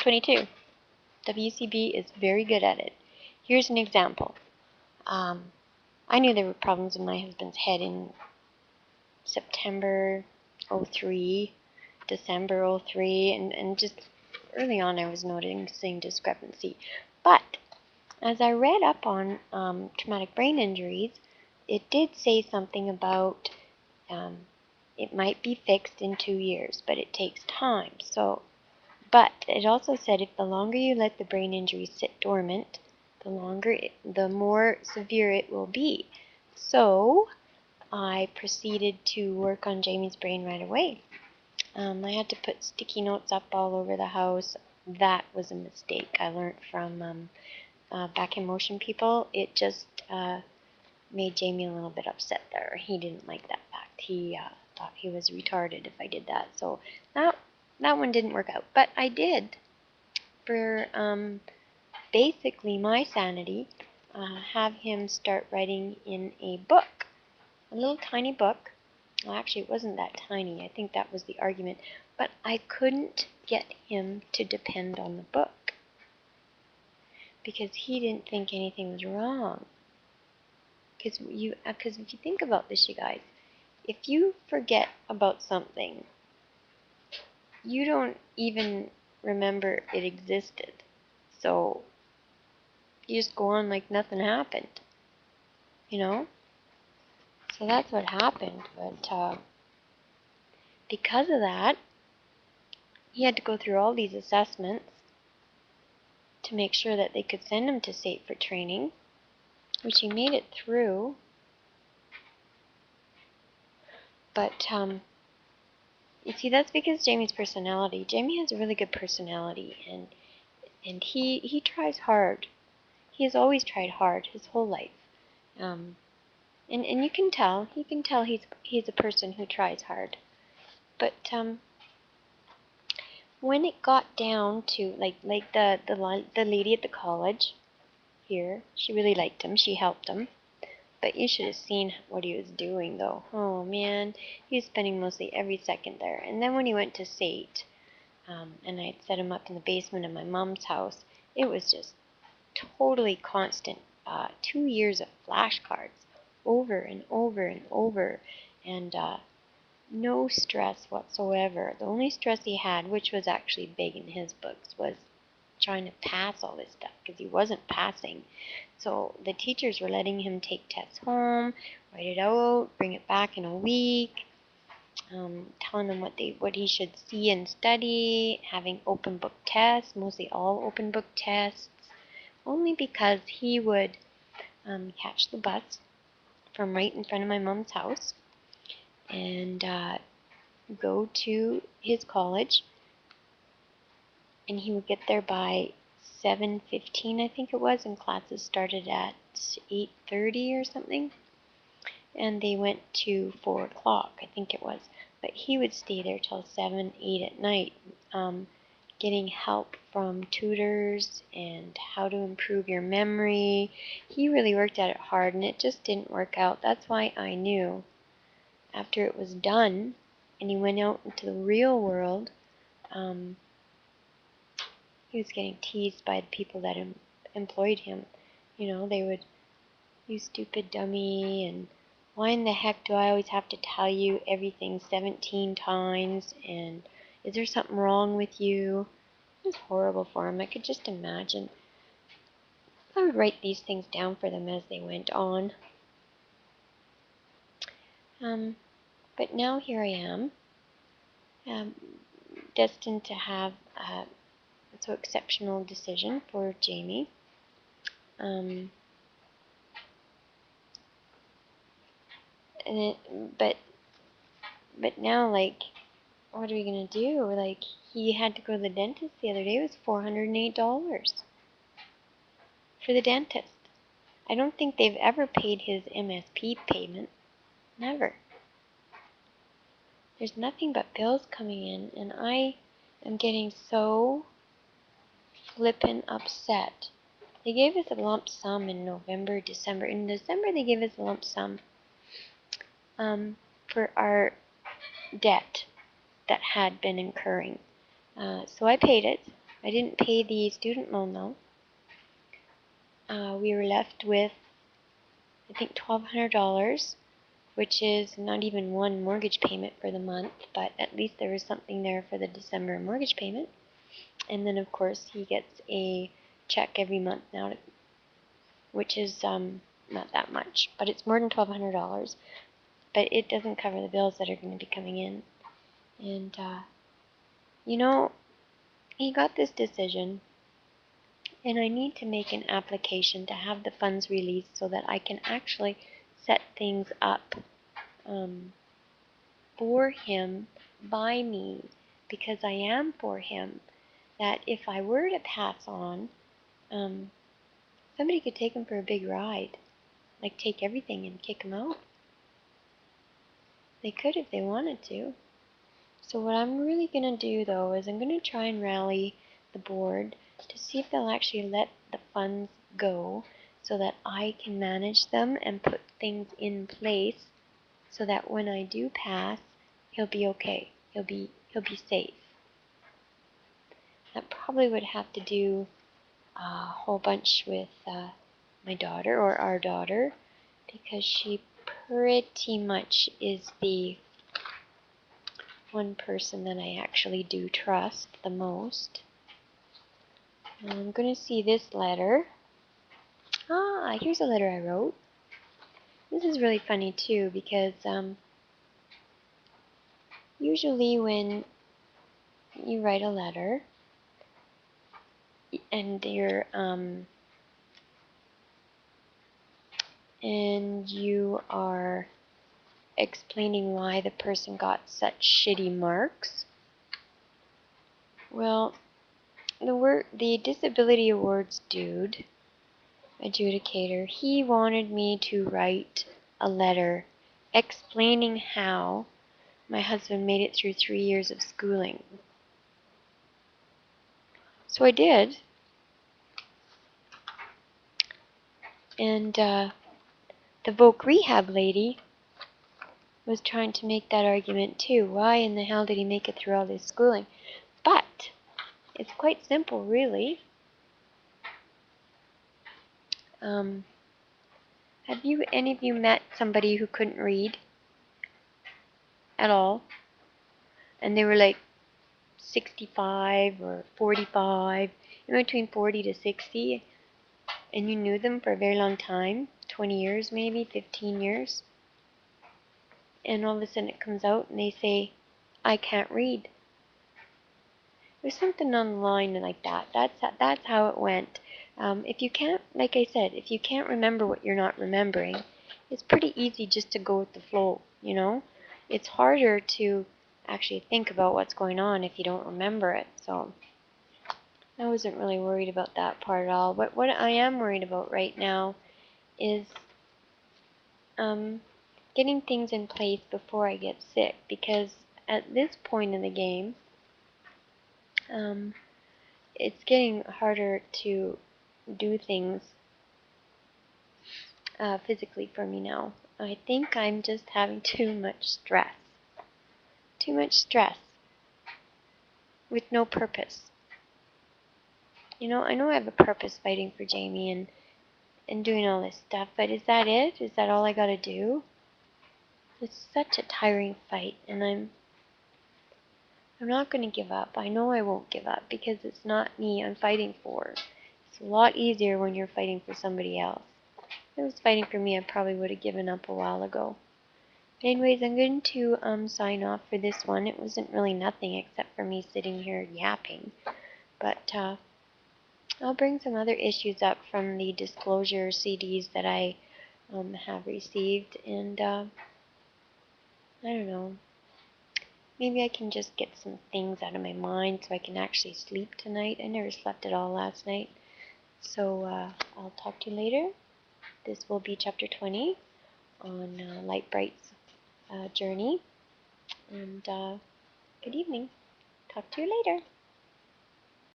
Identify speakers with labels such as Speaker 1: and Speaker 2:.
Speaker 1: 22. WCB is very good at it. Here's an example. I knew there were problems in my husband's head in September 03, December 03, and just early on I was noticing discrepancy. But as I read up on traumatic brain injuries, it did say something about it might be fixed in 2 years, but it takes time. But it also said if the longer you let the brain injury sit dormant, the more severe it will be. So I proceeded to work on Jamie's brain right away. I had to put sticky notes up all over the house. That was a mistake I learned from Back in Motion people. It just made Jamie a little bit upset there. He didn't like that fact. He thought he was retarded if I did that. So that one didn't work out. But I did, for basically my sanity, have him start writing in a book. A little tiny book. Well, actually, it wasn't that tiny. I think that was the argument. But I couldn't get him to depend on the book because he didn't think anything was wrong. Because if you think about this, you guys, if you forget about something, you don't even remember it existed. So you just go on like nothing happened, you know? So that's what happened. But because of that, he had to go through all these assessments to make sure that they could send him to SATE for training, which he made it through. But you see, that's because Jamie's personality. Jamie has a really good personality, and he tries hard. He has always tried hard his whole life. And you can tell. You can tell he's a person who tries hard. But when it got down to like the lady at the college here, she really liked him. She helped him. But you should have seen what he was doing, though. Oh man, he was spending mostly every second there. And then when he went to SATE, and I set him up in the basement of my mom's house, it was just totally constant. 2 years of flashcards, over and over and over, and no stress whatsoever. The only stress he had, which was actually big in his books, was trying to pass all this stuff because he wasn't passing. So the teachers were letting him take tests home, write it out, bring it back in a week, telling him what he should see and study, having open book tests, mostly all open book tests, only because he would catch the bus from right in front of my mom's house and go to his college, and he would get there by 7:15, I think it was, and classes started at 8:30 or something, and they went to 4 o'clock, I think it was, but he would stay there till 7, 8 at night, getting help from tutors and how to improve your memory. He really worked at it hard, and it just didn't work out. That's why I knew after it was done and he went out into the real world, he was getting teased by the people that employed him. You know, they would, "You stupid dummy," and "Why in the heck do I always have to tell you everything 17 times, and is there something wrong with you?" It was horrible for him. I could just imagine. I would write these things down for them as they went on. But now here I am, destined to have a so exceptional decision for Jamie. But now, like, what are we gonna do? Like, he had to go to the dentist the other day. It was $408 for the dentist. I don't think they've ever paid his MSP payment. Never. There's nothing but bills coming in, and I am getting so flippin' upset. They gave us a lump sum in November, December. In December, they gave us a lump sum for our debt that had been incurring. So I paid it. I didn't pay the student loan though. We were left with, I think, $1,200, which is not even one mortgage payment for the month, but at least there was something there for the December mortgage payment. And then, of course, he gets a check every month now, which is not that much, but it's more than $1,200. But it doesn't cover the bills that are going to be coming in. And, you know, he got this decision, and I need to make an application to have the funds released so that I can actually set things up for him by me, because I am for him, that if I were to pass on, somebody could take him for a big ride, like take everything and kick him out. They could if they wanted to. So what I'm really going to do, though, is I'm going to try and rally the board to see if they'll actually let the funds go so that I can manage them and put things in place so that when I do pass, he'll be okay. He'll be safe. That probably would have to do a whole bunch with my daughter, or our daughter, because she pretty much is the one person that I actually do trust the most. And I'm going to see this letter. Here's a letter I wrote. This is really funny too, because usually when you write a letter and you are explaining why the person got such shitty marks, well, the disability awards adjudicator, he wanted me to write a letter explaining how my husband made it through 3 years of schooling. So I did. And the Voc Rehab lady was trying to make that argument too. Why in the hell did he make it through all this schooling? But it's quite simple, really. Have any of you met somebody who couldn't read at all? And they were like 65 or 45, in between 40 to 60, and you knew them for a very long time, 20 years maybe, 15 years, and all of a sudden it comes out and they say, I can't read. There's something online like that. That's how it went. If you can't, like I said, if you can't remember what you're not remembering, it's pretty easy just to go with the flow, you know? It's harder to actually think about what's going on if you don't remember it. So I wasn't really worried about that part at all. But what I am worried about right now is getting things in place before I get sick, because at this point in the game, it's getting harder to do things physically for me now. I think I'm just having too much stress. Too much stress with no purpose. You know, I know I have a purpose fighting for Jamie and doing all this stuff, but is that it? Is that all I gotta do? It's such a tiring fight, and I'm not gonna give up. I know I won't give up, because it's not me I'm fighting for. It's a lot easier when you're fighting for somebody else. If it was fighting for me, I probably would have given up a while ago. But anyways, I'm going to sign off for this one. It wasn't really nothing except for me sitting here yapping. But I'll bring some other issues up from the disclosure CDs that I have received. And I don't know. Maybe I can just get some things out of my mind so I can actually sleep tonight. I never slept at all last night. So I'll talk to you later. This will be chapter 20 on Lightbrite's journey. And good evening. Talk to you later.